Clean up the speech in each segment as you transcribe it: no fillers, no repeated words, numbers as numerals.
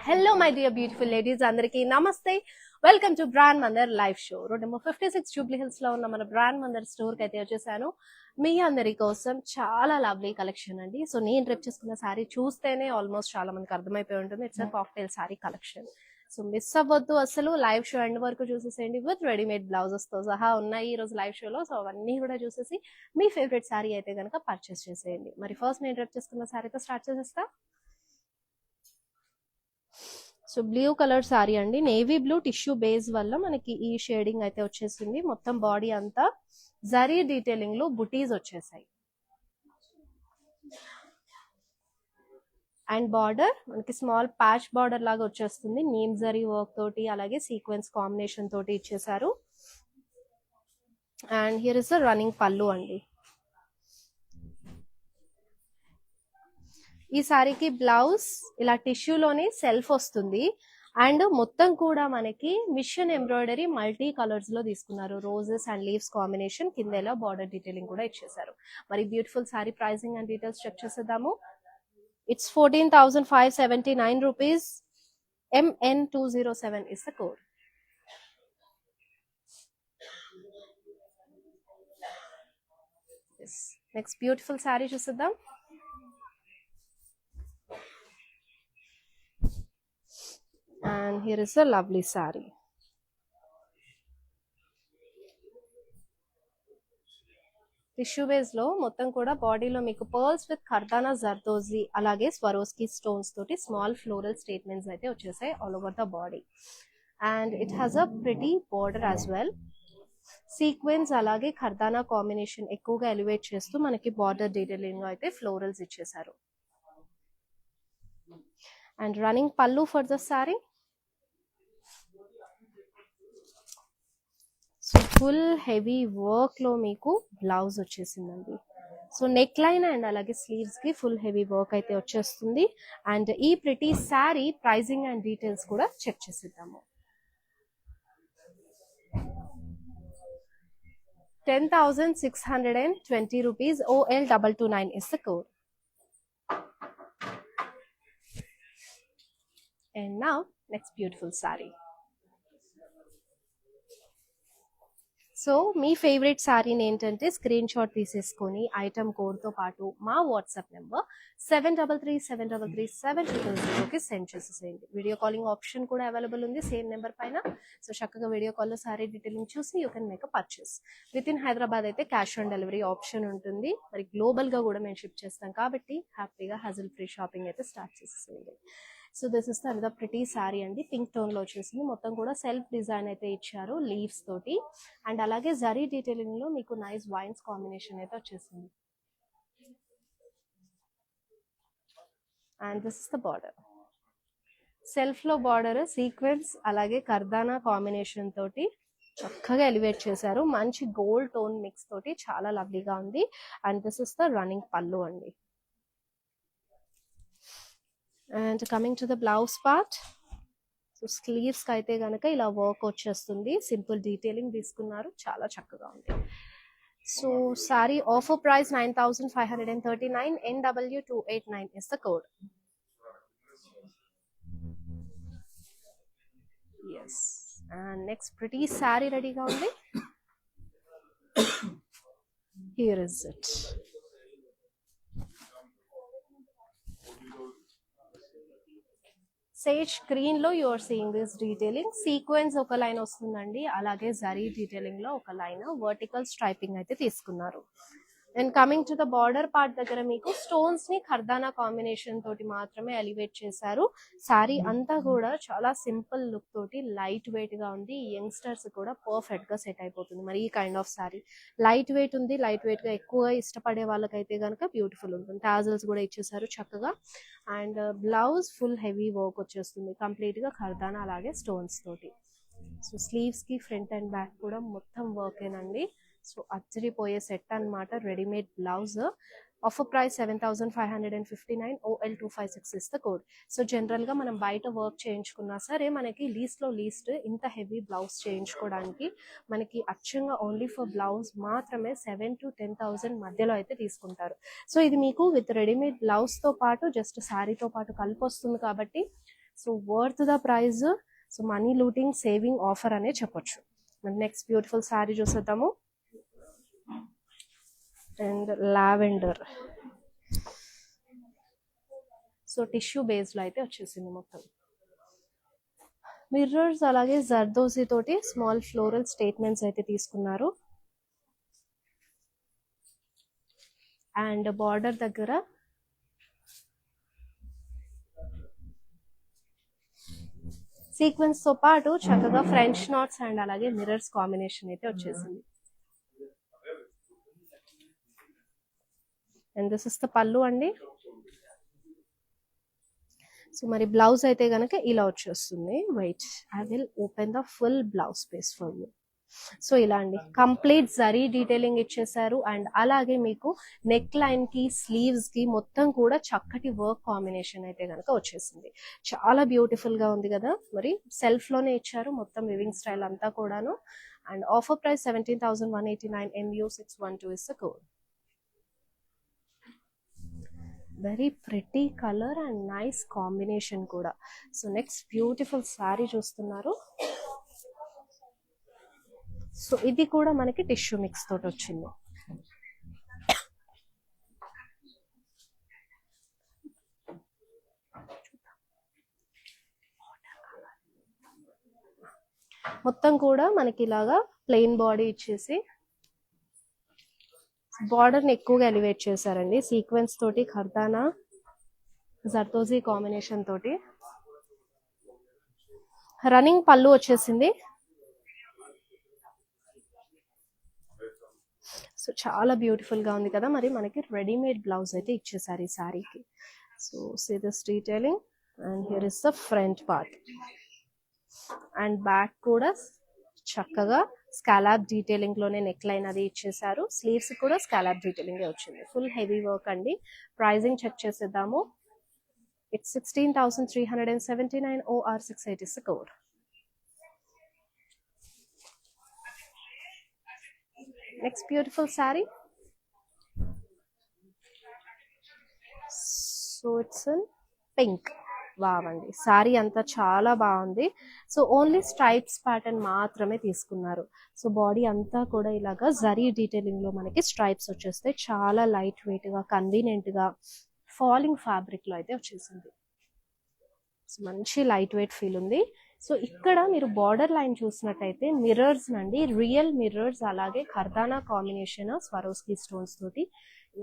Hello my dear beautiful ladies, అందరికీ నమస్తే. Welcome to brand Mandir live show. Road number 56 Jubilee Hills లో ఉన్న మన బ్రాండ్ మందర్ స్టోర్ కి అయితే వచ్చేసాను. మీ అందరి కోసం చాలా లవ్లీ కలెక్షన్ అండి. సో నేను డ్రెప్ చేసుకున్న శారీ చూస్తేనే ఆల్మోస్ట్ చాలా మందికి అర్థమైపోయి ఉంటుంది. It's a cocktail sari collection. So miss అవ్వద్దు, అసలు లైవ్ షో ఎండ్ వరకు చూసేసేయండి. విత్ రెడీమేడ్ బ్లౌజెస్ తో సహా ఉన్నాయి ఈ రోజు లైవ్ షోలో. సో అవన్నీ కూడా చూసేసి మీ ఫేవరెట్ శారీ అయితే కనుక పర్చేస్ చేసేయండి. మరి ఫస్ట్ నేను డ్రెప్ చేసుకున్న శారీతో స్టార్ట్ చేసేస్తా. సో బ్లూ కలర్ సారీ అండి, నేవీ బ్లూ టిష్యూ బేస్ వల్ల మనకి ఈ షేడింగ్ అయితే వచ్చేసింది. మొత్తం బాడీ అంతా జరీ డీటెయిలింగ్ లో బుటీస్ వచ్చేసాయి. అండ్ బార్డర్ మనకి స్మాల్ ప్యాచ్ బార్డర్ లాగా వచ్చేస్తుంది. నీమ్ జరీ వర్క్ తోటి అలాగే సీక్వెన్స్ కాంబినేషన్ తోటి ఇచ్చేసారు. And here is the running pallu అండి. ఈ సారీకి బ్లౌజ్ ఇలా టిష్యూలోనే సెల్ఫ్ వస్తుంది. అండ్ మొత్తం కూడా మనకి మిషన్ ఎంబ్రాయిడరీ మల్టీ కలర్స్ లో తీసుకున్నారు. రోజెస్ అండ్ లీవ్స్ కాంబినేషన్, కింద ఇలా బార్డర్ డీటెయిలింగ్ కూడా ఇచ్చేసారు. మరి beautiful sari pricing and details check చేసేద్దాము. It's 14,579 rupees. MN207 is the code. Next beautiful sari చూసేద్దాం. And here is a lovely saree. Tissue base లో మొత్తం కూడా బాడీలో మీకు పర్ల్స్ విత్ ఖర్దానా జర్దోజీ అలాగే స్వరోస్కి స్టోన్స్ తోటి స్మాల్ ఫ్లోరల్ స్టేట్మెంట్స్ అయితే వచ్చేసాయి all over the body. And it has a pretty border as well. Sequence అలాగే ఖర్దానా కాంబినేషన్ ఎక్కువగా ఎలివేట్ చేస్తూ మనకి బార్డర్ డీటెయిలింగ్ అయితే ఫ్లోరల్స్ ఇచ్చేసారు. And running pallu for the sari. So full heavy work లో మీకు బ్లౌజ్ వచ్చేసిందండి. సో నెక్ లైన్ అండ్ అలాగే స్లీవ్స్ కి ఫుల్ హెవీ వర్క్ అయితే వచ్చేస్తుంది. అండ్ ఈ pretty sari pricing and details కూడా చెక్ చేసేద్దాము. 10,620 rupees. OL229 is the code. And now next beautiful saree. So మీ ఫేవరెట్ శారీని ఏంటంటే స్క్రీన్ షాట్ తీసేసుకొని ఐటమ్ కోడ్తో పాటు మా వాట్సాప్ నెంబర్ 7337337000కి సెండ్ చేసేసేయండి. వీడియో కాలింగ్ ఆప్షన్ కూడా అవైలబుల్ ఉంది సేమ్ నెంబర్ పైన. సో చక్కగా వీడియో కాల్లో శారీ డీటెయిలింగ్ చూసి you can make a purchase. Within Hyderabad అయితే క్యాష్ ఆన్ డెలివరీ ఆప్షన్ ఉంటుంది. మరి గ్లోబల్గా కూడా మేము షిప్ చేస్తాం కాబట్టి హ్యాపీగా హజల్ ఫ్రీ షాపింగ్ అయితే స్టార్ట్ చేసేసేయండి. So this is the pretty sari అండి. పింక్ టోన్ లో వచ్చేసింది. మొత్తం కూడా సెల్ఫ్ డిజైన్ అయితే ఇచ్చారు లీవ్స్ తోటి. అండ్ అలాగే జరీ డీటెయిలింగ్ లో మీకు నైస్ వైన్స్ కాంబినేషన్ అయితే వచ్చేసింది. And this is the border. Self లో బార్డర్ సీక్వెన్స్ అలాగే కర్దానా కాంబినేషన్ తోటి చక్కగా ఎలివేట్ చేశారు. మంచి గోల్డ్ టోన్ మిక్స్ తోటి చాలా లవ్లీగా ఉంది. And this is the running pallu అండి. And coming to the blouse part. So sleeves కి అయితే గనక ఇలా వర్క్ వచ్చేస్తుంది. సింపుల్ డీటెయిలింగ్ తీసుకున్నారు, చాలా చక్కగా ఉంది. So sorry offer price 9,539. NW289 is the code. Yes. And next pretty saree రెడీగా ఉంది. Here is it. Sage green లో you are seeing this detailing. Sequence ఒక లైన్ వస్తుందండి, అలాగే జరీ డీటెయిలింగ్ లో ఒక లైన్ వర్టికల్ స్ట్రైపింగ్ అయితే తీసుకున్నారు. And coming to the border part దగ్గర మీకు స్టోన్స్ ని ఖర్దానా కాంబినేషన్ తోటి మాత్రమే ఎలివేట్ చేశారు. శారీ అంతా కూడా చాలా సింపుల్ లుక్ తోటి లైట్ వెయిట్ గా ఉంది. యంగ్స్టర్స్ కూడా పర్ఫెక్ట్ గా సెట్ అయిపోతుంది. మరి ఈ kind of sari light weight ఉంది. లైట్ వెయిట్ గా ఎక్కువగా ఇష్టపడే వాళ్ళకైతే కనుక బ్యూటిఫుల్ ఉంటుంది. టాజల్స్ కూడా ఇచ్చేసారు చక్కగా. And blouse full heavy work వచ్చేస్తుంది కంప్లీట్ గా ఖర్దానా అలాగే స్టోన్స్ తోటి. సో స్లీవ్స్ కి ఫ్రంట్ అండ్ బ్యాక్ కూడా మొత్తం వర్క్ ఏనండి. సో అచ్చరిపోయే సెట్ అన్నమాట. Readymade blouse offer price 7559 OL256 is the code. So జనరల్గా మనం బయట వర్క్ చేయించుకున్నా సరే మనకి లీస్ట్లో లీస్ట్ ఇంత హెవీ బ్లౌజ్ చేయించుకోవడానికి మనకి అచ్చంగా ఓన్లీ ఫర్ బ్లౌజ్ మాత్రమే 7,000 to 10,000 మధ్యలో అయితే తీసుకుంటారు. సో ఇది మీకు విత్ రెడీమేడ్ బ్లౌజ్తో పాటు జస్ట్ శారీతో పాటు కలిపి వస్తుంది కాబట్టి so worth the price. So money looting saving offer అనే చెప్పొచ్చు. నెక్స్ట్ బ్యూటిఫుల్ శారీ చూసేద్దాము. And lavender, so tissue based లో అయితే వచ్చేసింది మొత్తం. మిర్రర్స్ అలాగే జర్దోజీ తోటి స్మాల్ ఫ్లోరల్ స్టేట్మెంట్స్ అయితే తీసుకున్నారు. అండ్ బార్డర్ దగ్గర సీక్వెన్స్ తో పాటు చక్కగా ఫ్రెంచ్ నాట్స్ అండ్ అలాగే మిర్రర్స్ కాంబినేషన్ అయితే వచ్చేసింది. అండ్ దిస్ ఇస్ ద పళ్ళు అండి. సో మరి బ్లౌజ్ అయితే కనుక ఇలా వచ్చేస్తుంది. Wait, I will open the full blouse piece for you. So ఇలా అండి కంప్లీట్ జరీ డీటెయిలింగ్ ఇచ్చేసారు. అండ్ అలాగే మీకు నెక్ లైన్ కి స్లీవ్స్ కి మొత్తం కూడా చక్కటి వర్క్ కాంబినేషన్ అయితే కనుక వచ్చేసింది. చాలా బ్యూటిఫుల్ గా ఉంది కదా. మరి సెల్ఫ్ లోనే ఇచ్చారు మొత్తం వివింగ్ స్టైల్ అంతా కూడాను. And offer price 17,189 MU612 is the code. Very pretty colour and nice combination కూడా. సో నెక్స్ట్ బ్యూటిఫుల్ శారీ చూస్తున్నారు. సో ఇది కూడా మనకి టిష్యూ మిక్స్ తోటి వచ్చింది. మొత్తం కూడా మనకి ఇలాగా ప్లెయిన్ బాడీ ఇచ్చేసి బార్డర్ ని ఎక్కువగా ఎలివేట్ చేశారండి సీక్వెన్స్ తోటి, ఖర్దానా జర్దోజీ కాంబినేషన్ తోటి. రన్నింగ్ పళ్ళు వచ్చేసింది. సో చాలా బ్యూటిఫుల్ గా ఉంది కదా. మరి మనకి రెడీమేడ్ బ్లౌజ్ అయితే ఇచ్చేసారు ఈ శారీకి. So see this detailing and here is the front part. And back కూడా చక్కగా స్కాలాప్ డీటెయిలింగ్ లోనే నెక్ లైన్ అది ఇచ్చేసారు. స్లీవ్స్ కూడా స్కాలాప్ డీటెయిలింగ్ వచ్చింది. ఫుల్ హెవీ వర్క్ అండి. ప్రైజింగ్ చెక్ చేసేద్దాము. It's 16,379 OR680 is the code. Next beautiful saree. So it's in pink. బాగుంది సారీ అంతా చాలా బాగుంది. సో ఓన్లీ స్ట్రైప్స్ ప్యాటర్న్ మాత్రమే తీసుకున్నారు. సో బాడీ అంతా కూడా ఇలాగా జరీ డీటెయిలింగ్ లో మనకి స్ట్రైప్స్ వచ్చేస్తే చాలా లైట్ వెయిట్ గా కన్వీనియంట్ గా ఫాలింగ్ ఫ్యాబ్రిక్ లో అయితే వచ్చేసింది. సో మంచి లైట్ వెయిట్ ఫీల్ ఉంది. సో ఇక్కడ మీరు బార్డర్ లైన్ చూసినట్టయితే మిర్రర్స్ నండి, రియల్ మిర్రర్స్, అలాగే ఖర్దానా కాంబినేషన్ స్వరోస్కీ స్టోన్స్ తోటి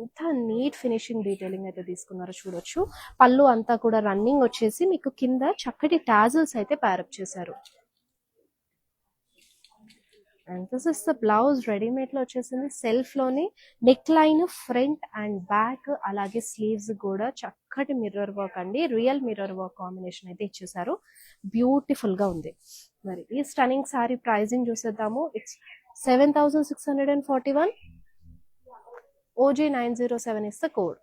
ఎంత నీట్ ఫినిషింగ్ డీటెయిలింగ్ అయితే తీసుకున్నారో చూడొచ్చు. పళ్ళు అంతా కూడా రన్నింగ్ వచ్చేసి మీకు కింద చక్కటి టాజల్స్ అయితే ప్యారప్ చేశారు. And this is the blouse. Readymade లో వచ్చేసింది. సెల్ఫ్ లోని neck line, front and back అలాగే స్లీవ్స్ కూడా చక్కటి మిర్రర్ వర్క్ అండి, రియల్ మిర్రర్ వర్క్ కాంబినేషన్ అయితే ఇచ్చేసారు. బ్యూటిఫుల్ గా ఉంది. మరి ఈ స్టన్నింగ్ సారీ ప్రైజింగ్ చూసేద్దాము. It's 7,641 OG907 is the code.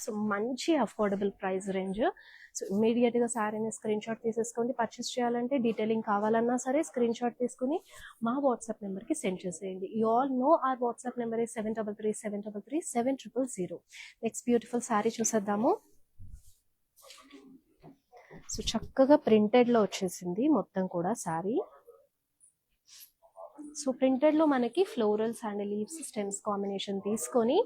So మంచి affordable price range. So immediate గా శారీని స్క్రీన్ షాట్ తీసేసుకోండి. పర్చేస్ చేయాలంటే డీటెయిలింగ్ కావాలన్నా సరే స్క్రీన్ షాట్ తీసుకుని మా వాట్సాప్ నెంబర్ కి సెండ్ చేసేయండి. You all know our WhatsApp number is 7337337000. Next beautiful sari చూసేద్దాము. సో చక్కగా ప్రింటెడ్ లో వచ్చేసింది మొత్తం కూడా శారీ. సో ప్రింటెడ్ లో మనకి florals and leaves stems combination తీసుకొని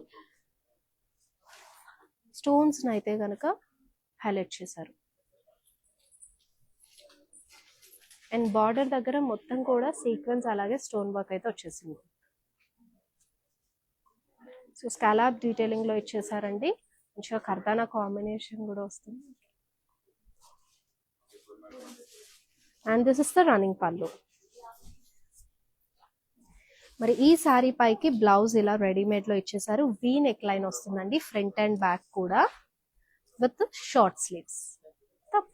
స్టోన్స్ అయితే కనుక హైలైట్ చేశారు. అండ్ బార్డర్ దగ్గర మొత్తం కూడా సీక్వెన్స్ అలాగే స్టోన్ వర్క్ అయితే వచ్చేసింది. సో స్కాలాప్ డీటెయిలింగ్ లో ఇచ్చేసారండి. మంచిగా ఖర్దానా కాంబినేషన్ కూడా వస్తుంది. And this is the running పళ్ళు. మరి ఈ శారీ పైకి బ్లౌజ్ ఇలా రెడీమేడ్ లో ఇచ్చేసారు. వీ నెక్ లైన్ వస్తుందండి, ఫ్రంట్ అండ్ బ్యాక్ కూడా విత్ షార్ట్ స్లీవ్స్.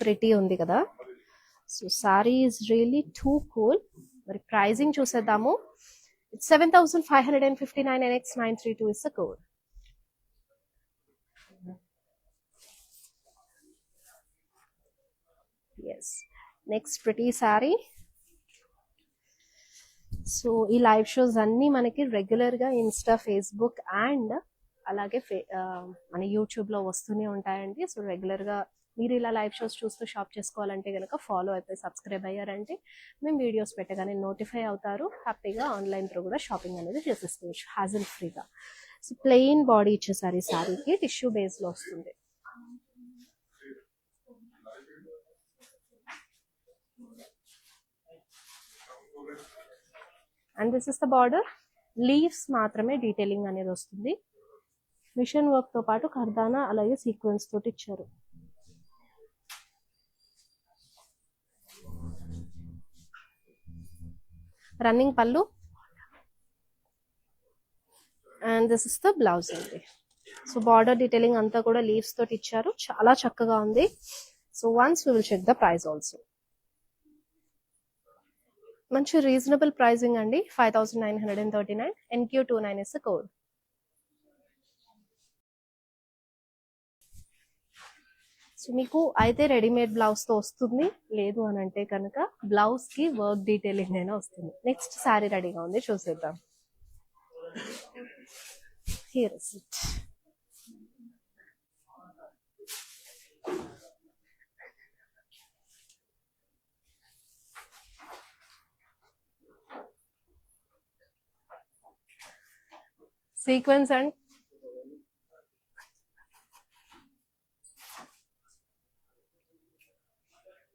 ప్రిటీ ఉంది కదా. So sari is really two cool. మరి ప్రైజింగ్ చూసేద్దాము. 7,559 NX 932 is the code. Yes. Next pretty saree. So ఈ లైవ్ షోస్ అన్ని మనకి రెగ్యులర్ గా ఇన్స్టా, ఫేస్బుక్ అండ్ అలాగే మన యూట్యూబ్ లో వస్తూనే ఉంటాయండి. సో రెగ్యులర్ గా మీరు ఇలా లైవ్ షోస్ చూస్తూ షాప్ చేసుకోవాలంటే కనుక ఫాలో అయిపోయి సబ్స్క్రైబ్ అయ్యారంటే మేము వీడియోస్ పెట్టగానే నోటిఫై అవుతారు. హ్యాపీగా ఆన్లైన్ త్రూ కూడా షాపింగ్ అనేది చేసేసుకోవచ్చు హ్యాజల్ ఫ్రీగా. సో ప్లెయిన్ బాడీ ఇచ్చేసారు ఈ శారీకి, టిష్యూ బేస్ లో వస్తుంది. And this is the border. Leaves మాత్రమే డీటెయిలింగ్ అనేది వస్తుంది. మిషన్ వర్క్ తో పాటు కర్దానా అలాగే సీక్వెన్స్ తోటి ఇచ్చారు. రన్నింగ్ పళ్ళు and this is the blouse అండి. సో బార్డర్ డీటెయిలింగ్ అంతా కూడా లీవ్స్ తోటి ఇచ్చారు, చాలా చక్కగా ఉంది. So once we will check the price also. మంచి రీజనబుల్ ప్రైజింగ్ అండి, 5,939. NQ29 is the code. So మీకు అయితే రెడీమేడ్ బ్లౌజ్ తో వస్తుంది, లేదు అని అంటే కనుక బ్లౌజ్ కి వర్క్ డీటెయిలింగ్ అయినా వస్తుంది. నెక్స్ట్ శారీ రెడీగా ఉంది, చూసేద్దాం. Here is it. Sequence and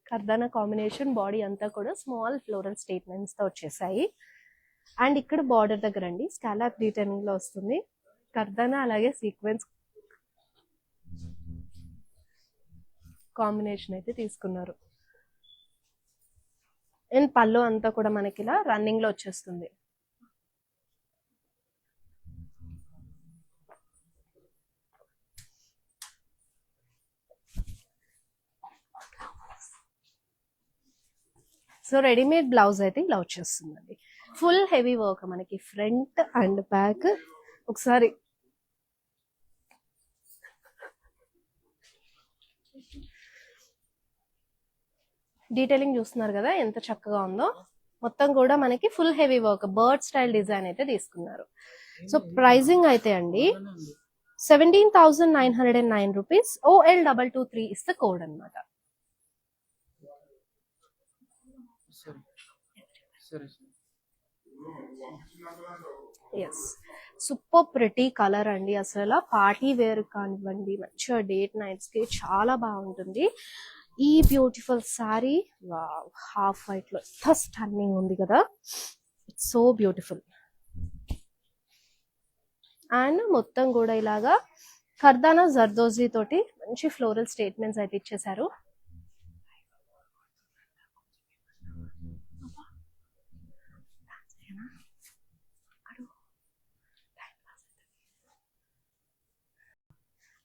కర్దానా కాంబినేషన్, బాడీ అంతా కూడా స్మాల్ ఫ్లోరల్ స్టేట్మెంట్స్ తో వచ్చేసాయి. అండ్ ఇక్కడ బార్డర్ దగ్గర అండి స్కాలప్ డీటెయిలింగ్ లో వస్తుంది. కర్దానా అలాగే సీక్వెన్స్ కాంబినేషన్ అయితే తీసుకున్నారు. అండ్ పళ్ళు అంతా కూడా మనకి ఇలా రన్నింగ్ లో వచ్చేస్తుంది. సో రెడీమేడ్ బ్లౌజ్ అయితే ఇలా వచ్చేస్తుందండి. ఫుల్ హెవీ వర్క్ మనకి ఫ్రంట్ అండ్ బ్యాక్. ఒకసారి డీటెయిలింగ్ చూస్తున్నారు కదా ఎంత చక్కగా ఉందో. మొత్తం కూడా మనకి full heavy work, bird style design అయితే తీసుకున్నారు. సో ప్రైజింగ్ అయితే అండి 17,909 rupees. OL223 is the code అనమాట. ఎస్, సూపర్ ప్రిటీ కలర్ అండి. అసలు పార్టీ వేర్ కానివ్వండి, మంచిగా డేట్ నైట్స్ కి చాలా బాగుంటుంది. ఈ బ్యూటిఫుల్ శారీ హాఫ్ వైట్ లో స్టన్నింగ్ ఉంది కదా, ఇట్స్ సో బ్యూటిఫుల్. అండ్ మొత్తం కూడా ఇలాగా కర్దానా జర్దోజీ తోటి మంచి ఫ్లోరల్ స్టేట్మెంట్స్ అయితే ఇచ్చేసారు.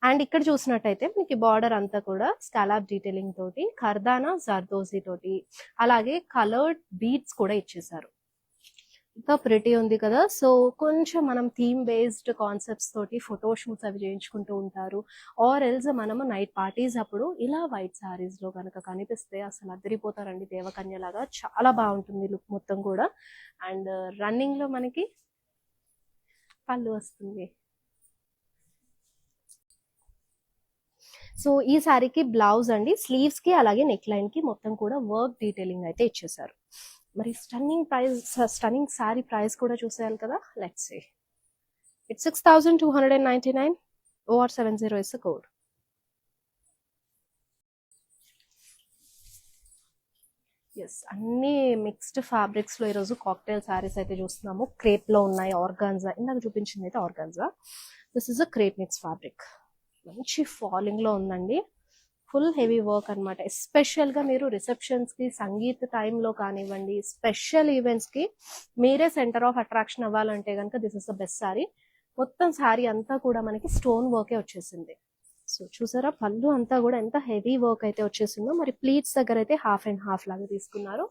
అండ్ ఇక్కడ చూసినట్టయితే మీకు బార్డర్ అంతా కూడా స్కాలప్ డీటెయిలింగ్ తోటి కర్దానా జర్దోజీ తోటి అలాగే కలర్డ్ బీడ్స్ కూడా ఇచ్చేసారు. ఇంకా ప్రిటీ ఉంది కదా. సో కొంచెం మనం థీమ్ బేస్డ్ కాన్సెప్ట్స్ తోటి ఫోటో షూట్స్ అవి చేయించుకుంటూ ఉంటారు. ఆర్ ఎల్స్ మనము నైట్ పార్టీస్ అప్పుడు ఇలా వైట్ సారీస్ లో కనుక కనిపిస్తే అసలు అద్దరిపోతారండి, దేవకన్య లాగా చాలా బాగుంటుంది లుక్ మొత్తం కూడా. అండ్ రన్నింగ్ లో మనకి పళ్ళు వస్తుంది. సో ఈ శారీకి బ్లౌజ్ అండి, స్లీవ్స్ కి అలాగే నెక్ లైన్ కి మొత్తం కూడా వర్క్ డీటెయిలింగ్ అయితే ఇచ్చేసారు. మరి స్టన్నింగ్ శారీ ప్రైస్ కూడా చూసేయాలి కదా. Let's see. It's 6,299. OR70 is the code. Yes, అన్ని మిక్స్డ్ ఫ్యాబ్రిక్స్ లో ఈరోజు కాక్టైల్ శారీస్ అయితే చూస్తున్నాము. క్రేప్ లో ఉన్నాయి, ఆర్గాన్జా ఇందాక చూపించింది అయితే organza. This is a crepe mix fabric. మంచి ఫాలింగ్ లో ఉందండి, ఫుల్ హెవీ వర్క్ అనమాట. ఎస్పెషల్ గా మీరు రిసెప్షన్స్ కి, సంగీత్ టైంలో కానివ్వండి, స్పెషల్ ఈవెంట్స్ కి మీరే సెంటర్ ఆఫ్ అట్రాక్షన్ అవ్వాలంటే కనుక this is the best sari. మొత్తం శారీ అంతా కూడా మనకి స్టోన్ వర్కే వచ్చేసింది. సో చూసారా పళ్ళు అంతా కూడా ఎంత హెవీ వర్క్ అయితే వచ్చేసిందో. మరి ప్లీట్స్ దగ్గర అయితే హాఫ్ అండ్ హాఫ్ లాగా తీసుకున్నారు.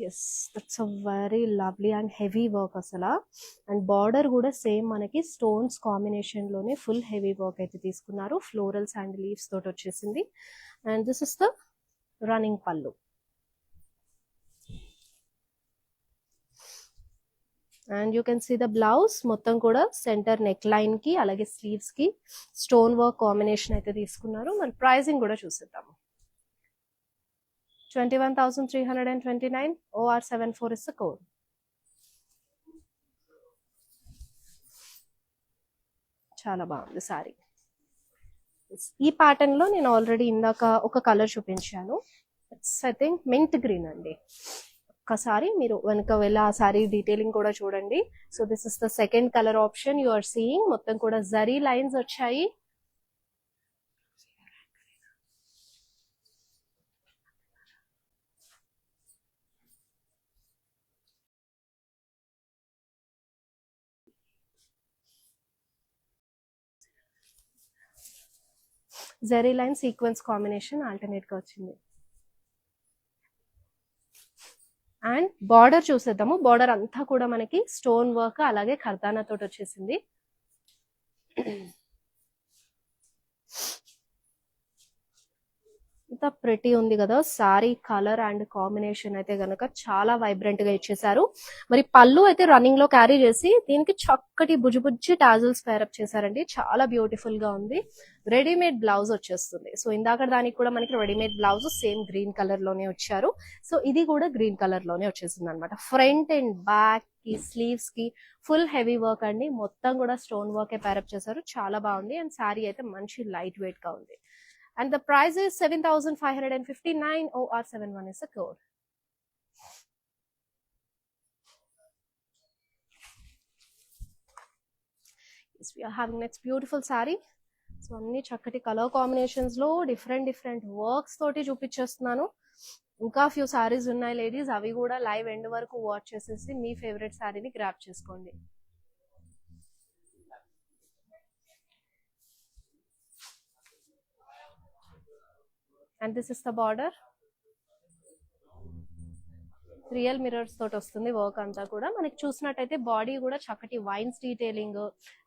Yes, that's a very lovely and heavy work అసలు. అండ్ బార్డర్ కూడా సేమ్ మనకి స్టోన్స్ కాంబినేషన్ లోనే ఫుల్ హెవీ వర్క్ అయితే తీసుకున్నారు. ఫ్లోరల్స్ అండ్ లీవ్స్ తోటి వచ్చేసింది. And this is the running పళ్ళు. And you can see the blouse మొత్తం కూడా సెంటర్ నెక్ లైన్ కి అలాగే స్లీవ్స్ కి స్టోన్ వర్క్ కాంబినేషన్ అయితే తీసుకున్నారు. మరి ప్రైసింగ్ కూడా చూసేద్దాము. 21,329 OR74 is the code. చాలా బాగుంది సారీ. ఈ ప్యాటర్న్ లో నేను ఆల్రెడీ ఇందాక ఒక కలర్ చూపించాను. It's I think mint green అండి. ఒక్కసారి మీరు వెనక వెళ్ళి ఆ సారీ డీటెయిలింగ్ కూడా చూడండి. So this is the second colour option you are seeing. మొత్తం కూడా జరీ లైన్స్ వచ్చాయి. Zari line sequence combination alternate గా వచ్చింది. అండ్ బార్డర్ చూసేద్దాము. బార్డర్ అంతా కూడా మనకి స్టోన్ వర్క్ అలాగే ఖర్దానా తోటి వచ్చేసింది. ఇంత ప్రెటీ ఉంది కదా సారీ. కలర్ అండ్ కాంబినేషన్ అయితే గనక చాలా వైబ్రెంట్ గా ఇచ్చేసారు. మరి పళ్ళు అయితే రన్నింగ్ లో క్యారీ చేసి దీనికి చక్కటి బుజ్జి టాజల్స్ పేరప్ చేశారండి. చాలా బ్యూటిఫుల్ గా ఉంది. రెడీమేడ్ బ్లౌజ్ వచ్చేస్తుంది. సో ఇందాక దానికి కూడా మనకి readymade blouse same green colour లోనే వచ్చారు. సో ఇది కూడా గ్రీన్ కలర్ లోనే వచ్చేసింది అనమాట. ఫ్రంట్ అండ్ బ్యాక్ కి స్లీవ్స్ కి ఫుల్ హెవీ వర్క్ అండి. మొత్తం కూడా స్టోన్ వర్క్ పేరప్ చేశారు. చాలా బాగుంది. అండ్ సారీ అయితే మంచి లైట్ వెయిట్ గా ఉంది. And the price is 7,559 OR71 is the code. Yes, we are having next beautiful saree. So అన్ని చక్కటి కలర్ కాంబినేషన్స్ లో డిఫరెంట్ వర్క్స్ తోటి చూపించేస్తున్నాను. ఇంకా ఫ్యూ సారీస్ ఉన్నాయి లేడీస్. అవి కూడా లైవ్ ఎండ్ వరకు వాచ్ చేసేసి మీ ఫేవరెట్ సారీని గ్రాప్ చేసుకోండి. And this is the border. Real mirrors తోటి వస్తుంది వర్క్ అంతా కూడా. మనకి చూసినట్టయితే బాడీ కూడా చక్కటి వైన్స్ డీటెయిలింగ్,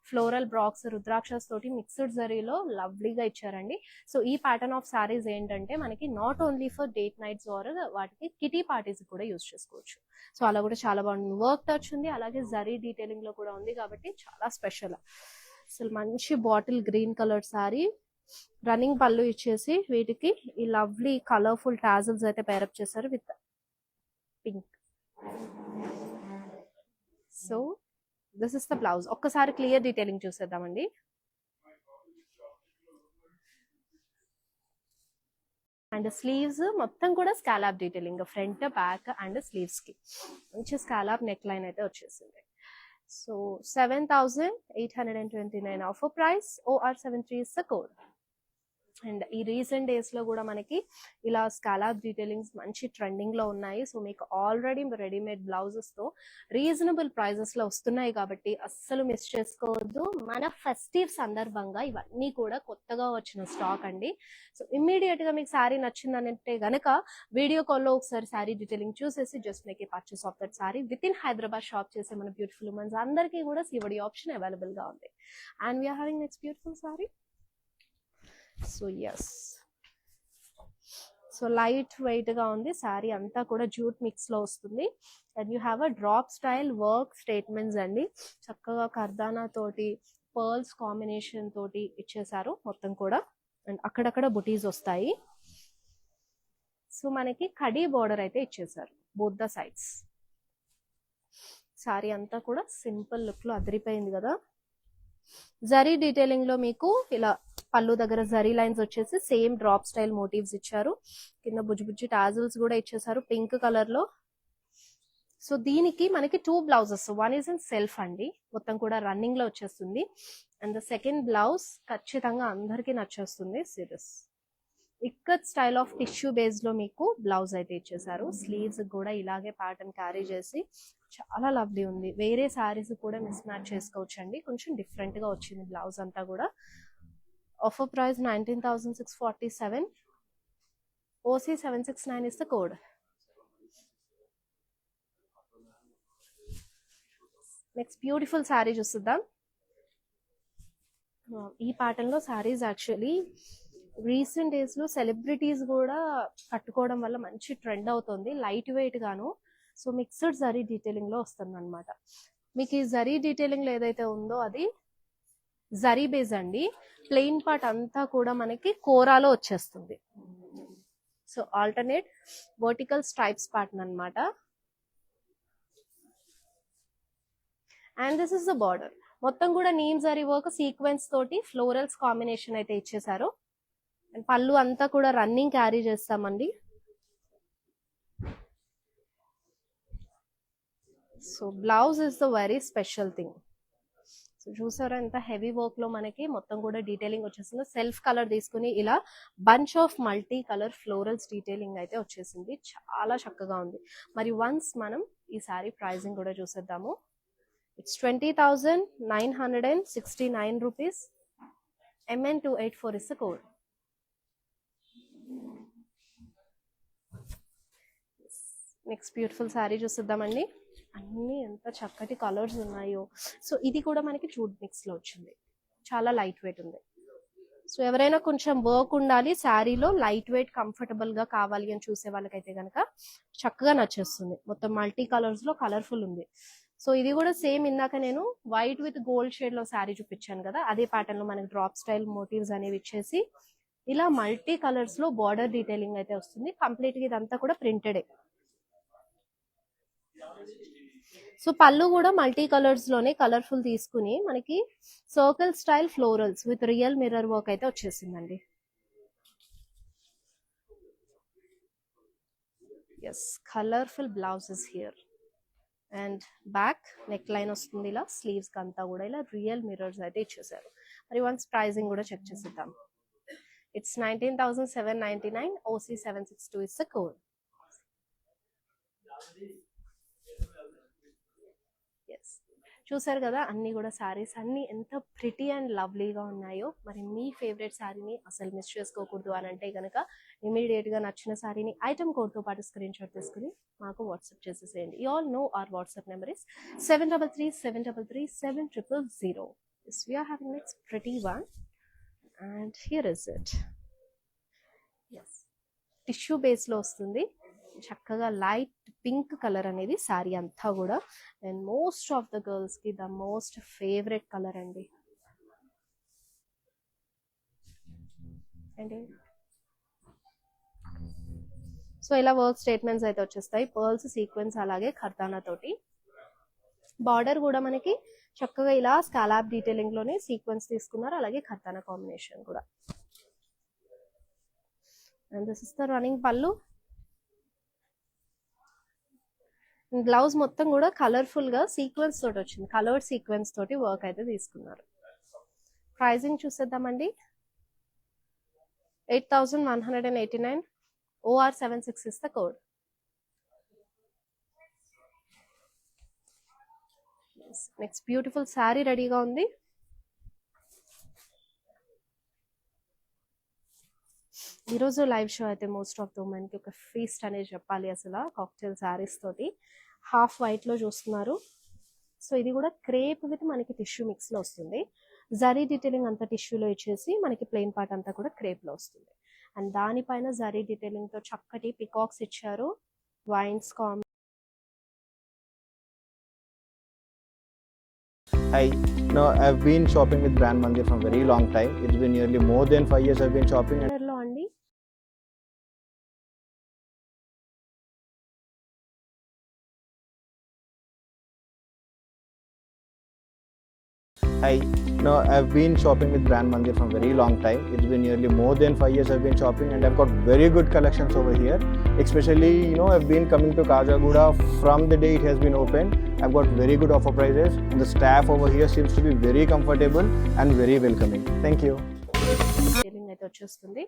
ఫ్లోరల్ బ్రాక్స్, రుద్రాక్షస్ తోటి మిక్స్డ్ జరీలో లవ్లీగా ఇచ్చారండి. సో ఈ ప్యాటర్న్ ఆఫ్ సారీస్ ఏంటంటే మనకి not only for date nights or వాటికి కిటీ పార్టీస్ కూడా యూజ్ చేసుకోవచ్చు. సో అలా కూడా చాలా బాగుంది. వర్క్ టచ్ ఉంది అలాగే జరీ డీటెయిలింగ్ లో కూడా ఉంది కాబట్టి చాలా స్పెషల్. అసలు మంచి bottle green colour sari. Running పళ్ళు ఇచ్చేసి వీటికి ఈ లవ్లీ కలర్ఫుల్ టాజల్స్ అయితే పేరప్ చేశారు with pink. So this is the blouse. ఒక్కసారి క్లియర్ డీటెయిలింగ్ చూసేద్దామండి. అండ్ స్లీవ్స్ మొత్తం కూడా scallop detailing front back and sleeves కి మంచి స్కాలాప్ నెక్ లైన్ అయితే వచ్చేసింది. So 7,829 offer price. OR73 is the code. And ఈ రీసెంట్ డేస్ లో కూడా మనకి ఇలా స్కాలాప్ డీటెయిలింగ్స్ మంచి ట్రెండింగ్ లో ఉన్నాయి. సో మీకు ఆల్రెడీ రెడీమేడ్ బ్లౌజెస్ తో రీజనబుల్ ప్రైజెస్ లో వస్తున్నాయి కాబట్టి అస్సలు మిస్ చేసుకోవద్దు. మన ఫెస్టివ్ సందర్భంగా ఇవన్నీ కూడా కొత్తగా వచ్చిన స్టాక్ అండి. సో ఇమ్మీడియట్ గా మీకు శారీ నచ్చిందంటే గనక వీడియో కాల్లో ఒకసారి శారీ డీటెయిలింగ్ చూసేసి just make a purchase of that sari. With in Hyderabad shop చేసే మన బ్యూటిఫుల్ ఉమెన్స్ అందరికీ కూడా సివడి ఆప్షన్ అవైలబుల్ గా ఉంది. And we're having next beautiful sari. So yes, so lightweight గా ఉంది సారీ అంతా కూడా జూట్ మిక్స్ లో వస్తుంది. And you have a drop style work statements అండి. చక్కగా కర్దానా తోటి పర్ల్స్ కాంబినేషన్ తోటి ఇచ్చేసారు మొత్తం కూడా. అండ్ అక్కడక్కడ బుటీస్ వస్తాయి. సో మనకి కడీ బోర్డర్ అయితే ఇచ్చేసారు బోత్ ద సైడ్స్. సారీ అంతా కూడా సింపుల్ లుక్ లో అదిరిపోయింది కదా. జరీ డీటెయిలింగ్ లో మీకు ఇలా పళ్ళు దగ్గర జరీ లైన్స్ వచ్చేసి సేమ్ డ్రాప్ స్టైల్ మోటివ్స్ ఇచ్చారు. కింద బుజ్జి టాజల్స్ కూడా ఇచ్చేసారు పింక్ కలర్ లో. సో దీనికి మనకి 2 blouses. One is in self అండి, మొత్తం కూడా రన్నింగ్ లో వచ్చేస్తుంది. అండ్ ద సెకండ్ బ్లౌజ్ ఖచ్చితంగా అందరికి నచ్చేస్తుంది. Series ikat style of tissue base లో మీకు బ్లౌజ్ అయితే ఇచ్చేసారు. స్లీవ్స్ కూడా ఇలాగే ప్యాటర్న్ క్యారీ చేసి చాలా లవ్లీ ఉంది. వేరే సారీస్ కూడా మిస్ మ్యాచ్ చేసుకోవచ్చు అండి. కొంచెం డిఫరెంట్ గా వచ్చింది బ్లౌజ్ అంతా కూడా. Offer price 19,647. OC769 is the code. Next beautiful sari చూస్తుందాం. ఈ ప్యాటర్న్ లో శారీస్ యాక్చువల్లీ రీసెంట్ డేస్ లో సెలబ్రిటీస్ కూడా కట్టుకోవడం వల్ల మంచి ట్రెండ్ అవుతుంది, లైట్ వెయిట్ గాను. సో మిక్స్డ్ జరీ డీటెయిలింగ్ లో వస్తుంది అనమాట. మీకు ఈ జరీ డీటెయిలింగ్ ఏదైతే ఉందో అది జరీ బేస్ అండి. ప్లెయిన్ పార్ట్ అంతా కూడా మనకి కోరాలో వచ్చేస్తుంది. So alternate vertical stripes pattern అన్నమాట. And this is the border. మొత్తం కూడా నీమ్ జరీ వర్క్ సీక్వెన్స్ తోటి ఫ్లోరల్స్ కాంబినేషన్ అయితే ఇచ్చేసారు. అండ్ పళ్ళు అంతా కూడా రన్నింగ్ క్యారీ చేస్తామండి. So blouse is the very special thing. So చూసారా ఎంత హెవీ వర్క్ లో మనకి మొత్తం కూడా డీటెయిలింగ్ వచ్చేసింది. సెల్ఫ్ కలర్ తీసుకుని ఇలా bunch of multi colour florals detailing అయితే వచ్చేసింది. చాలా చక్కగా ఉంది. మరి వన్స్ మనం ఈ సారీ ప్రైజింగ్ కూడా చూసేద్దాము. It's 20,969 rupees. MN284 is the code. Next beautiful sari చూసిద్దామండి. అన్ని ఎంత చక్కటి కలర్స్ ఉన్నాయో. సో ఇది కూడా మనకి జూట్ మిక్స్ లో వచ్చింది, చాలా లైట్ వెయిట్ ఉంది. సో ఎవరైనా కొంచెం వర్క్ ఉండాలి శారీలో, లైట్ వెయిట్ కంఫర్టబుల్ గా కావాలి అని చూసే వాళ్ళకైతే కనుక చక్కగా నచ్చేస్తుంది. మొత్తం మల్టీ కలర్స్ లో కలర్ఫుల్ ఉంది. సో ఇది కూడా సేమ్ ఇందాక నేను వైట్ విత్ గోల్డ్ షేడ్ లో శారీ చూపించాను కదా, అదే ప్యాటర్న్ లో మనకి డ్రాప్ స్టైల్ మోటివ్స్ అనేవి ఇచ్చేసి ఇలా మల్టీ కలర్స్ లో బార్డర్ డీటెయిలింగ్ అయితే వస్తుంది. కంప్లీట్ గా ఇదంతా కూడా ప్రింటెడే. సో పళ్ళు కూడా మల్టీ కలర్స్ లోనే కలర్ఫుల్ తీసుకుని మనకి circle style florals with real mirror work అయితే వచ్చేసిందండి. Yes, colourful blouses here. And back neckline వస్తుంది, ఇలా స్లీవ్స్ అంతా కూడా ఇలా రియల్ మిర్రర్స్ అయితే ఇచ్చేసారు. మరి వన్స్ ప్రైజింగ్ కూడా చెక్ చేసేద్దాం. It's 19,799. OC762 is the code. Yes, చూసారు కదా అన్ని కూడా శారీస్ అన్ని ఎంత ప్రిటీ అండ్ లవ్లీగా ఉన్నాయో. మరి మీ ఫేవరెట్ శారీని అసలు మిస్ చేసుకోకూడదు అని అంటే కనుక ఇమీడియట్ గా నచ్చిన శారీని ఐటమ్ కోడ్ తో పాటు స్క్రీన్ షాట్ తీసుకుని మాకు వాట్సాప్ చేసేసేయండి. You all know our WhatsApp number is 733-733-7000. Yes, we are having next pretty one, and here is it. Yes, tissue base లో వస్తుంది, చక్కగా లైట్ పింక్ కలర్ అనేది శారీ అంతా కూడా. And most of the girls కి ద మోస్ట్ ఫేవరెట్ కలర్ అండి. And so ఇలా work statements అయితే వచ్చేస్తాయి, పర్ల్స్ సీక్వెన్స్ అలాగే ఖర్దానా తోటి. బార్డర్ కూడా మనకి చక్కగా ఇలా స్కాలాప్ డీటెయిలింగ్ లోనే సీక్వెన్స్ తీసుకున్నారు, అలాగే ఖర్దానా కాంబినేషన్ కూడా. And this is the running పళ్ళు. బ్లౌజ్ మొత్తం కూడా కలర్ఫుల్ గా సీక్వెన్స్ తోటి వచ్చింది, కలర్డ్ సీక్వెన్స్ తోటి వర్క్ అయితే తీసుకున్నారు. ప్రైజింగ్ చూసేద్దామండి. 8,189. OR76 is the code. Next beautiful sari రెడీగా ఉంది. ఈరోజు లైవ్ షో అయితే మోస్ట్ ఆఫ్ ద ఉమెన్ కి ఒక ఫీస్ట్ అనేది చెప్పాలి. అసలు కాక్టైల్ శారీస్ తోటి హాఫ్ వైట్ లో చూస్తున్నారు. సో ఇది కూడా క్రేప్ విత్ మనకి టిష్యూ మిక్స్ లో వస్తుంది. జరీ డీటెయిలింగ్ అంతా టిష్యూలో ఇచ్చేసి మనకి ప్లెయిన్ పార్ట్ అంతా కూడా క్రేప్ లో వస్తుంది. అండ్ దానిపైన జరీ డీటెయిలింగ్ తో చక్కటి పికాక్స్ ఇచ్చారు, wines combination. Hi, no, I've been shopping with Brand Mandir from very long time. It's been nearly more than 5 years I've been shopping. లో అండి. Hi, no, I've been shopping with Brand Mandir from very long time. It's been nearly more than 5 years I've been shopping, and I've got very good collections over here. Especially, I've been coming to Kajagoda from the day it has been opened. I've got very good offer prices, and the staff over here seems to be very comfortable and very welcoming. Thank you. Detailing అయితే వచ్చేస్తుంది.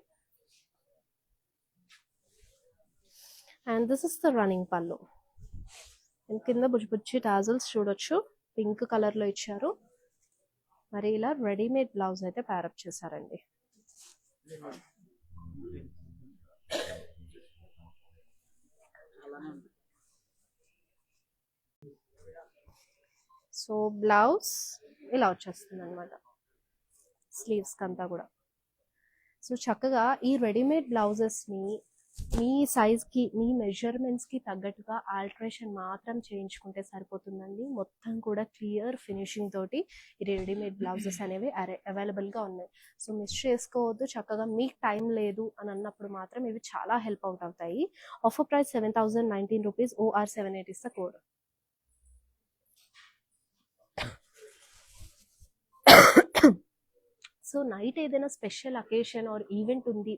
And this is the running పళ్ళు. కింద బుజ్జి tassels చూడొచ్చు, pink colour లో ఇచ్చారు. మరి ఇలా readymade blouse అయితే ప్యారప్ చేశారండి. సో బ్లౌజ్ ఇలా వచ్చేస్తుంది అనమాట, స్లీవ్స్ అంతా కూడా. సో చక్కగా ఈ రెడీమేడ్ బ్లౌజెస్ని మీ సైజ్కి మీ మెజర్మెంట్స్కి తగ్గట్టుగా ఆల్టరేషన్ మాత్రం చేయించుకుంటే సరిపోతుందండి. మొత్తం కూడా క్లియర్ ఫినిషింగ్ తోటి ఈ రెడీమేడ్ బ్లౌజెస్ అనేవి అవైలబుల్గా ఉన్నాయి. సో మిస్ చేసుకోవద్దు. చక్కగా మీకు టైం లేదు అని అన్నప్పుడు మాత్రం ఇవి చాలా హెల్ప్ అవుట్ అవుతాయి. Offer price 7,019 rupees, OR78 is the code. So night ఏదైనా స్పెషల్ అకేషన్ ఆర్ ఈవెంట్ ఉంది,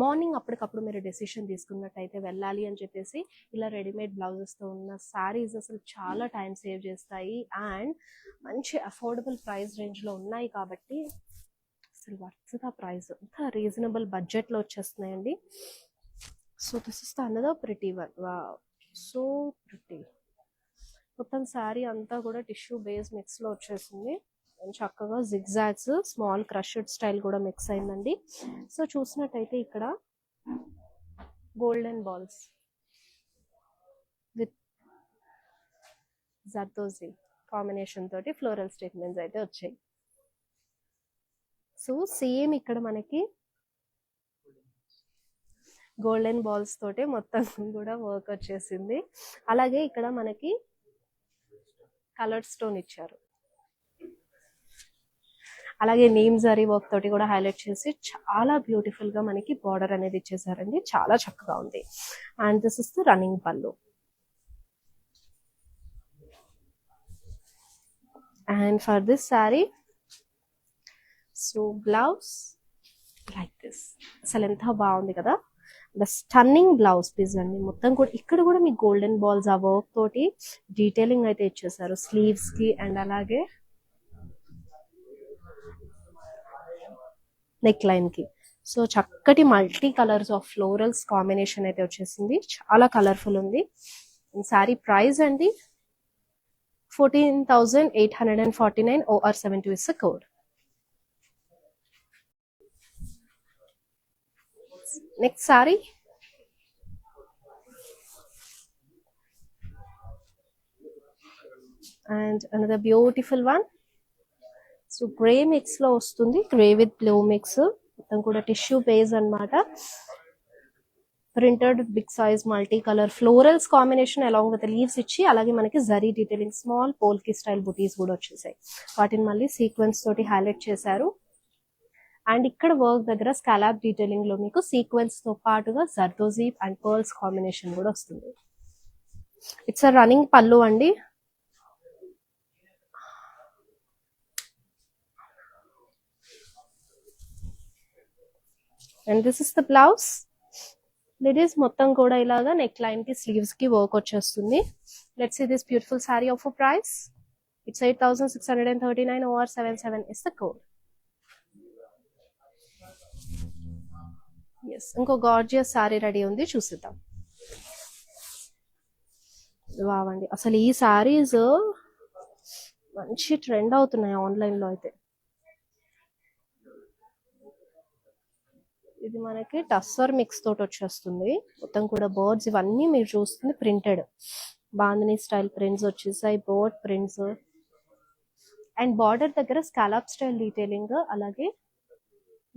మార్నింగ్ అప్పటికప్పుడు మీరు డెసిషన్ తీసుకున్నట్టయితే వెళ్ళాలి అని చెప్పేసి ఇలా రెడీమేడ్ బ్లౌజెస్తో ఉన్న శారీస్ అసలు చాలా టైం సేవ్ చేస్తాయి అండ్ మంచి అఫోర్డబుల్ ప్రైస్ రేంజ్లో ఉన్నాయి కాబట్టి అసలు వర్త్ ద ప్రైస్, అంత రీజనబుల్ బడ్జెట్లో వచ్చేస్తున్నాయండి. So this is the another pretty one. Wow, so pretty. మొత్తం శారీ అంతా కూడా టిష్యూ బేస్ మిక్స్లో వచ్చేసింది. చక్కగా జిగ్జాగ్స్ స్మాల్ క్రష్డ్ స్టైల్ కూడా మిక్స్ అయిందండి. సో చూసినట్టయితే ఇక్కడ golden balls with zardozi combination తోటి ఫ్లోరల్ స్టేట్మెంట్స్ అయితే వచ్చాయి. సో సేమ్ ఇక్కడ మనకి గోల్డెన్ బాల్స్ తోటి మొత్తం కూడా వర్క్ వచ్చేసింది. అలాగే ఇక్కడ మనకి కలర్డ్ స్టోన్ ఇచ్చారు. అలాగే నీమ్ జరీ వర్క్ తోటి కూడా హైలైట్ చేసి చాలా బ్యూటిఫుల్ గా మనకి బార్డర్ అనేది ఇచ్చేసారండి. చాలా చక్కగా ఉంది. And this is the running పళ్ళు. And for this sari so blouse like this. అసలు ఎంత బాగుంది కదా, ద స్టన్నింగ్ బ్లౌజ్ పీస్ అండి. మొత్తం కూడా ఇక్కడ కూడా మీకు గోల్డెన్ బాల్స్ ఆ వర్క్ తోటి డీటెయిలింగ్ అయితే ఇచ్చేసారు స్లీవ్స్ కి అండ్ అలాగే నెక్ లైన్ కి. సో చక్కటి multi colours of florals combination అయితే వచ్చేసింది. చాలా కలర్ఫుల్ ఉంది. శారీ ప్రైస్ అండి 14,849, OR72 is the code. Next saree. And another beautiful one. So grey mix లో వస్తుంది, గ్రే విత్ బ్లూ మిక్స్. మొత్తం కూడా టిష్యూ బేస్ అన్నమాట. Printed big size multi colour florals combination along with leaves ఇచ్చి అలాగే మనకి zari detailing small polki style బుటీస్ కూడా వచ్చేసాయి. వాటిని మళ్ళీ సీక్వెన్స్ తోటి హైలైట్ చేశారు. అండ్ ఇక్కడ వర్క్ దగ్గర స్కాలాప్ డీటెయిలింగ్ లో మీకు సీక్వెన్స్ తో పాటుగా జర్దోజీ అండ్ పర్ల్స్ కాంబినేషన్ కూడా వస్తుంది. ఇట్స్ అ రన్నింగ్ పళ్ళు అండి. And this is the blouse. Ladies మొత్తం కూడా ఇలాగా నెక్ లైన్ కి స్లీవ్స్ కి వర్క్ వచ్చేస్తుంది. Let's see this beautiful sari of price. It's 8,639, OR77 is the code. Yes, ఇంకో గార్జియస్ సారీ రెడీ ఉంది, చూసిద్దాం. వావండి, అసలు ఈ సారీస్ మంచి ట్రెండ్ అవుతున్నాయి ఆన్లైన్ లో అయితే. ఇది మనకి టస్సర్ మిక్స్ తోటి వచ్చేస్తుంది. మొత్తం కూడా బర్డ్స్ ఇవన్నీ మీరు చూస్తుంది ప్రింటెడ్ బాందిని స్టైల్ ప్రింట్స్ వచ్చేసాయి, బర్డ్ ప్రింట్స్ అండ్ బార్డర్ దగ్గర స్కాలప్ స్టైల్ డీటెయిలింగ్ అలాగే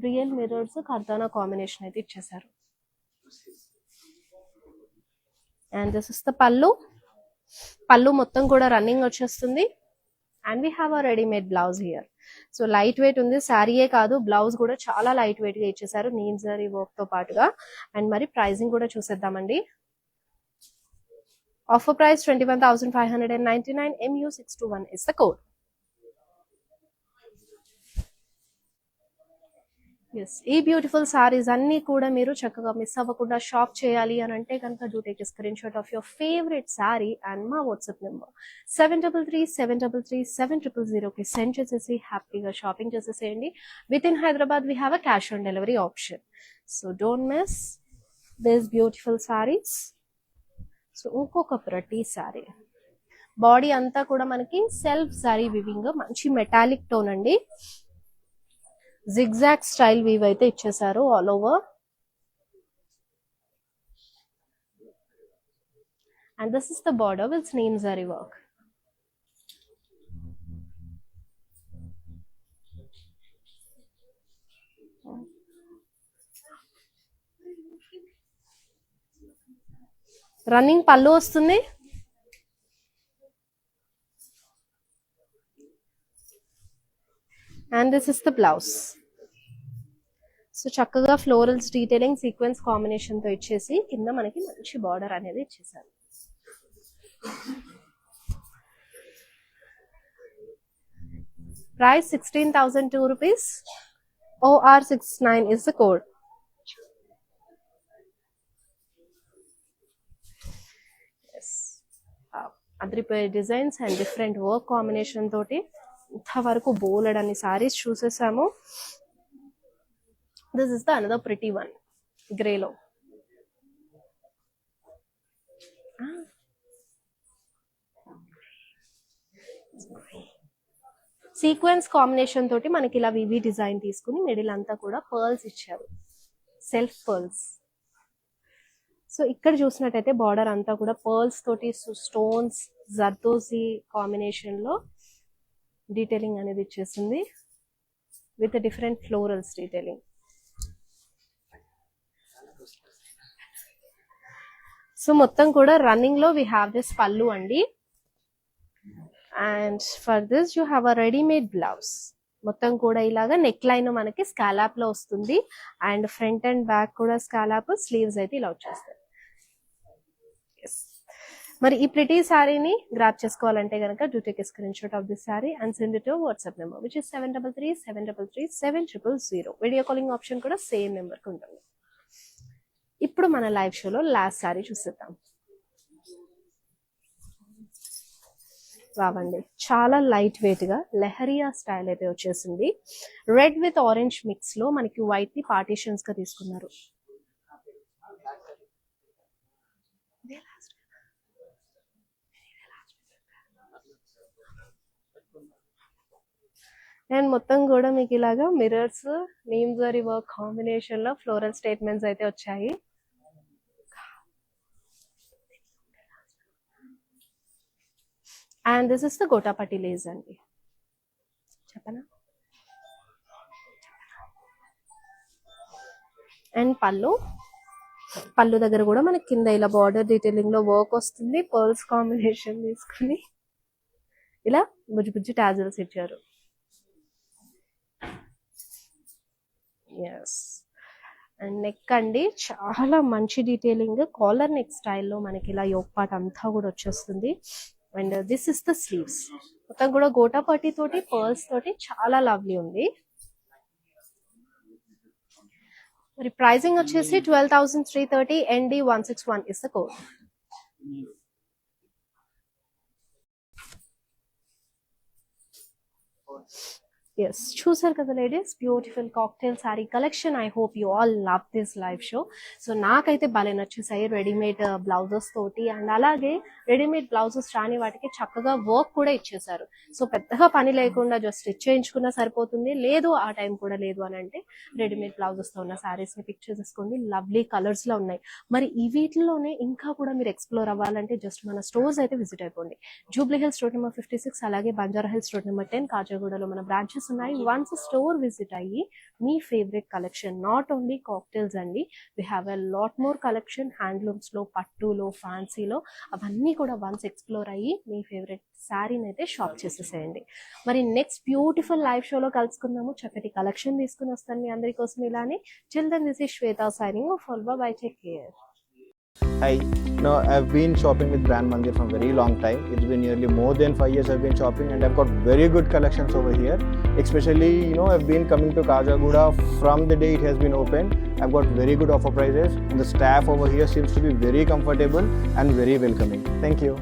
రియల్ మిర్రర్స్ కర్దానా కాంబినేషన్ అయితే ఇచ్చేసారు. అండ్ దిస్ ఇస్ ద పళ్ళు. పళ్ళు మొత్తం కూడా రన్నింగ్ వచ్చేస్తుంది. And we have a readymade blouse here. So light weight ఉంది, శారీయే కాదు బ్లౌజ్ కూడా చాలా లైట్ వెయిట్ గా ఇచ్చేసారు నీమ్ జరీ వర్క్ తో పాటుగా. అండ్ మరి ప్రైసింగ్ కూడా చూసేద్దామండి. Offer price 21,599, MU621 is the code. Yes, ఈ బ్యూటిఫుల్ సారీస్ అన్ని కూడా మీరు చక్కగా మిస్ అవ్వకుండా షాప్ చేయాలి అని అంటే కనుక do take screen shot of your favourite sorry and మా వాట్సాప్ నెంబర్ 7337337000కి సెండ్ చేసేసి హ్యాపీగా షాపింగ్ చేసేసేయండి. With in Hyderabad we have a cash on delivery option. So don't miss this beautiful saris. So ఇంకొక ప్రతి సారీ బాడీ అంతా కూడా మనకి సెల్ఫ్ సారీ వివింగ్, మంచి మెటాలిక్ టోన్ అండి. జిగ్జాగ్ స్టైల్ వీవ్ అయితే ఇచ్చేసారు all over. And this is the border with neem zari work. Running పళ్ళు వస్తుంది. And this is the blouse. So చక్కగా ఫ్లోరల్స్ డీటెయిలింగ్ సీక్వెన్స్ కాంబినేషన్ తో ఇచ్చేసి కింద మనకి మంచి బార్డర్ అనేది ఇచ్చేసారు. Price 16,002 rupees. OR69 is the code. Yes. అద్రిపోయే designs and different work combination తోటి ఇంతవరకు బోలెడ్ అన్ని సారీస్ చూసేసాము. This is the another pretty one గ్రేలో. సీక్వెన్స్ కాంబినేషన్ తోటి మనకి ఇలా వివి డిజైన్ తీసుకుని మిడిల్ అంతా కూడా పర్ల్స్ ఇచ్చారు, సెల్ఫ్ పర్ల్స్. సో ఇక్కడ చూసినట్టయితే బార్డర్ అంతా కూడా పర్ల్స్ తోటి స్టోన్స్ జర్దోజీ కాంబినేషన్ లో డీటెయిలింగ్ అనేది ఇచ్చేసింది with different florals detailing. So మొత్తం కూడా రన్నింగ్ లో వి హ్యావ్ దిస్ పల్లు అండి. And for this you have a readymade blouse. మొత్తం కూడా ఇలాగా నెక్ లైన్ మనకి స్కాలాప్ లో వస్తుంది అండ్ ఫ్రంట్ అండ్ బ్యాక్ కూడా స్కాలాప్, స్లీవ్స్ అయితే ఇలా వచ్చేస్తాయి. మరి ఈ ప్రిటీ శారీని గ్రాప్ చేసుకోవాలంటే కనుక do take a screen shot of this sari and send it to WhatsApp number which is 7337337000. Video calling option కూడా సేమ్ నెంబర్ కి ఉంటుంది. ఇప్పుడు మన లైవ్ షోలో లాస్ట్ శారీ చూసేద్దాం. రావండి, చాలా లైట్ వెయిట్ గా లెహరియా స్టైల్ అయితే వచ్చేసింది. రెడ్ విత్ ఆరెంజ్ మిక్స్ లో మనకి వైట్ ని పార్టీషన్స్ గా తీసుకున్నారు. అండ్ మొత్తం కూడా మీకు ఇలాగా mirrors, neem zari work combination లో ఫ్లోరల్ స్టేట్మెంట్స్ అయితే వచ్చాయి. And this is the gotapatti lace అండి. చెప్పనా? అండ్ పళ్ళు దగ్గర కూడా మనకి కింద ఇలా బార్డర్ డీటెయిలింగ్ లో వర్క్ వస్తుంది. పర్ల్స్ కాంబినేషన్ తీసుకుని ఇలా బుజ్జి బుజ్జి టాజల్స్ ఇచ్చారు. ఎస్. అండ్ నెక్ అండి చాలా మంచి డీటెయిలింగ్, కాలర్ నెక్ స్టైల్లో మనకి ఇలా యోక్ పార్ట్ అంతా కూడా వచ్చేస్తుంది. And this is the sleeves. మొత్తం కూడా గోటాపట్టి తోటి పర్ల్స్ తోటి చాలా లవ్లీ ఉంది. మరి ప్రైసింగ్ వచ్చేసి 12,330. ND 161 is the code. Yes, చూసారు కదా ladies, beautiful cocktail sari collection. I hope you all love this live show. So నాకైతే భలే నచ్చేసాయి రెడీమేడ్ బ్లౌజెస్ తోటి. అండ్ అలాగే రెడీమేడ్ బ్లౌజెస్ రాని వాటికి చక్కగా వర్క్ కూడా ఇచ్చేసారు. సో పెద్దగా పని లేకుండా జస్ట్ స్టిచ్ చేయించుకున్నా సరిపోతుంది. లేదు ఆ టైం కూడా లేదు అని అంటే రెడీమేడ్ బ్లౌజెస్ తో ఉన్న శారీస్ ని పిక్ చేసేసుకోండి. లవ్లీ కలర్స్ లో ఉన్నాయి. మరి ఈ వీటిలోనే ఇంకా కూడా మీరు ఎక్స్ప్లోర్ అవ్వాలంటే జస్ట్ మన స్టోర్స్ అయితే విజిట్ అయిపోండి. జూబ్లీ హిల్స్ రోడ్ నెంబర్ 56, అలాగే బంజారా హిల్స్ రోడ్ నెంబర్ 10 కాజాగూడలో మన బ్రాంచెస్ ఉన్నాయి. వన్స్ స్టోర్ విజిట్ అయ్యి మీ favourite collection, not only cocktails అండి, we have a lot more collection handlooms లో, పట్టులో, ఫ్యాన్సీలో, అవన్నీ కూడా వన్స్ ఎక్స్ప్లోర్ అయ్యి మీ ఫేవరెట్ శారీని అయితే షాప్ చేసేసేయండి. మరి నెక్స్ట్ బ్యూటిఫుల్ లైవ్ షోలో కలుసుకుందాము. చక్కటి కలెక్షన్ తీసుకుని వస్తాను మీ అందరి కోసం ఇలానే. Till then, this is Shweta signing off. Bye, take care. Hi. No, I've been shopping with Brand Mandir for a very long time. It's been nearly more than 5 years I've been shopping, and I've got very good collections over here. Especially, I've been coming to Kajagoda from the day it has been opened. I've got very good offer prices, and the staff over here seems to be very comfortable and very welcoming. Thank you.